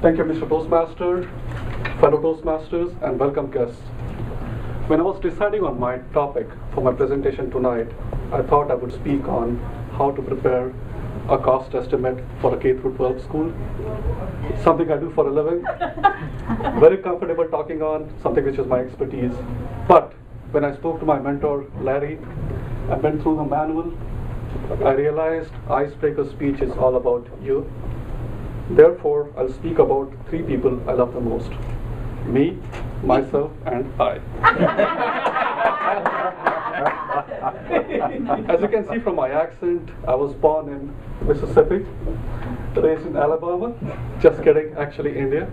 Thank you, Mr. Toastmaster, fellow Toastmasters, and welcome guests. When I was deciding on my topic for my presentation tonight, I thought I would speak on how to prepare a cost estimate for a K-12 school. Something I do for a living. Very comfortable talking on, something which is my expertise. But when I spoke to my mentor, Larry, I went through the manual, I realized icebreaker speech is all about you. Therefore, I'll speak about three people I love the most. Me, myself, and I. As you can see from my accent, I was born in Mississippi, raised in Alabama. Just kidding, actually India.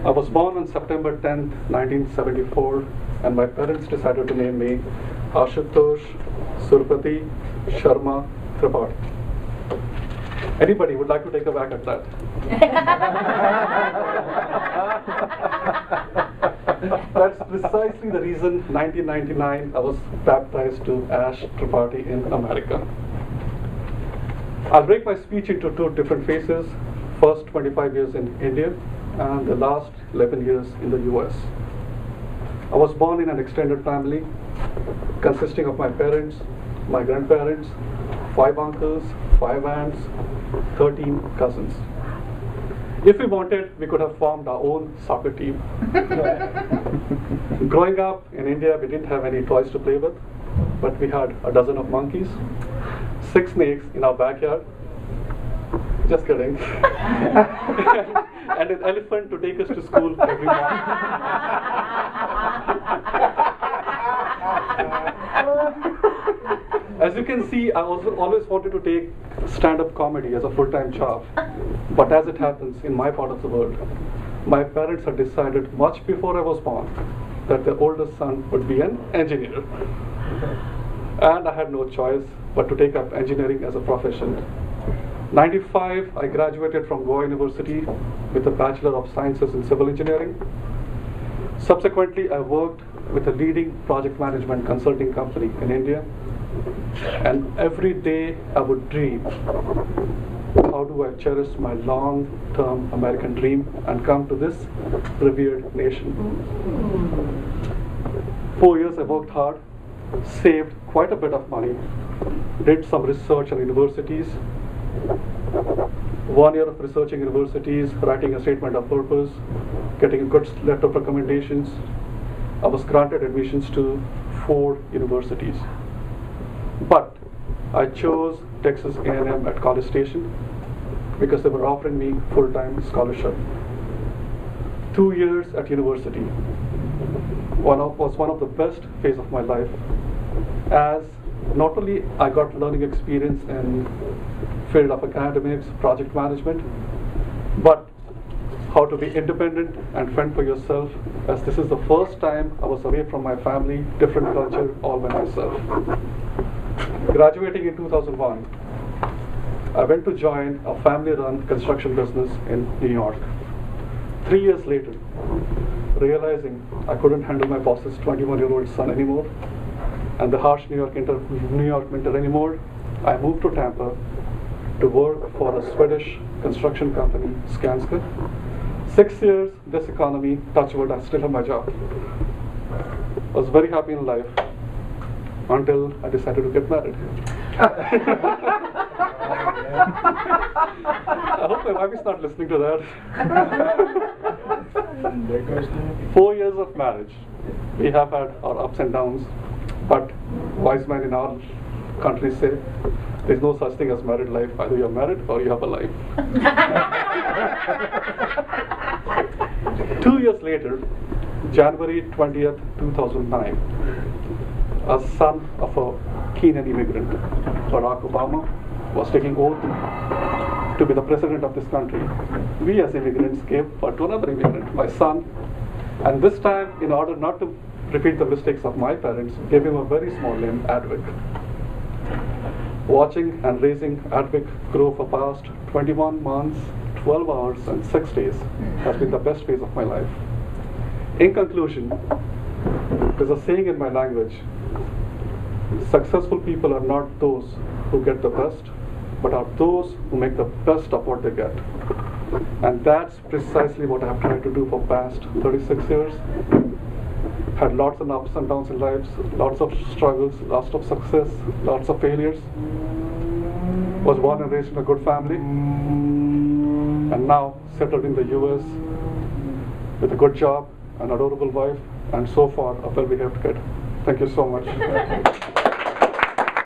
I was born on September 10th, 1974, and my parents decided to name me Ashutosh Surpati Sharma Tripathi. Anybody would like to take a whack at that? That's precisely the reason 1999 I was baptized to Ash Tripathi in America. I'll break my speech into two different phases. First 25 years in India and the last 11 years in the US. I was born in an extended family consisting of my parents, my grandparents, 5 uncles, 5 aunts, 13 cousins. If we wanted, we could have formed our own soccer team. Growing up in India, we didn't have any toys to play with, but we had a dozen of monkeys, 6 snakes in our backyard. Just kidding. And an elephant to take us to school every morning. As you can see, I also always wanted to take stand-up comedy as a full-time job. But as it happens in my part of the world, my parents had decided much before I was born that their oldest son would be an engineer. And I had no choice but to take up engineering as a profession. 95, I graduated from Goa University with a Bachelor of Sciences in Civil Engineering. Subsequently, I worked with a leading project management consulting company in India. And every day I would dream, how do I cherish my long-term American dream and come to this revered nation? 4 years I worked hard, saved quite a bit of money, did some research at universities, 1 year of researching universities, writing a statement of purpose, getting a good letter of recommendations. I was granted admissions to 4 universities. But I chose Texas A&M at College Station because they were offering me full-time scholarship. 2 years at university was one of the best phase of my life, as not only I got learning experience in field of academics, project management, but how to be independent and fend for yourself, as this is the first time I was away from my family, different culture, all by myself. Graduating in 2001, I went to join a family-run construction business in New York. 3 years later, realizing I couldn't handle my boss's 21-year-old son anymore, and the harsh New York winter anymore, I moved to Tampa to work for a Swedish construction company, Skanska. 6 years, this economy, touch wood, I still have my job. I was very happy in life until I decided to get married. I hope my wife is not listening to that. 4 years of marriage. We have had our ups and downs, but wise men in our country say there's no such thing as married life. Either you're married or you have a life. 2 years later, January 20th, 2009, a son of a Kenyan immigrant, Barack Obama, was taking oath to be the president of this country. We as immigrants gave birth to another immigrant, my son, and this time, in order not to repeat the mistakes of my parents, gave him a very small name, Advik. Watching and raising Advik grow for past 21 months, 12 hours and 6 days has been the best phase of my life. In conclusion, there's a saying in my language, successful people are not those who get the best, but are those who make the best of what they get. And that's precisely what I've tried to do for past 36 years. Had lots of ups and downs in lives, lots of struggles, lots of success, lots of failures. Was born and raised in a good family, and now settled in the US with a good job, an adorable wife, and so far a well-behaved kid. Thank you so much.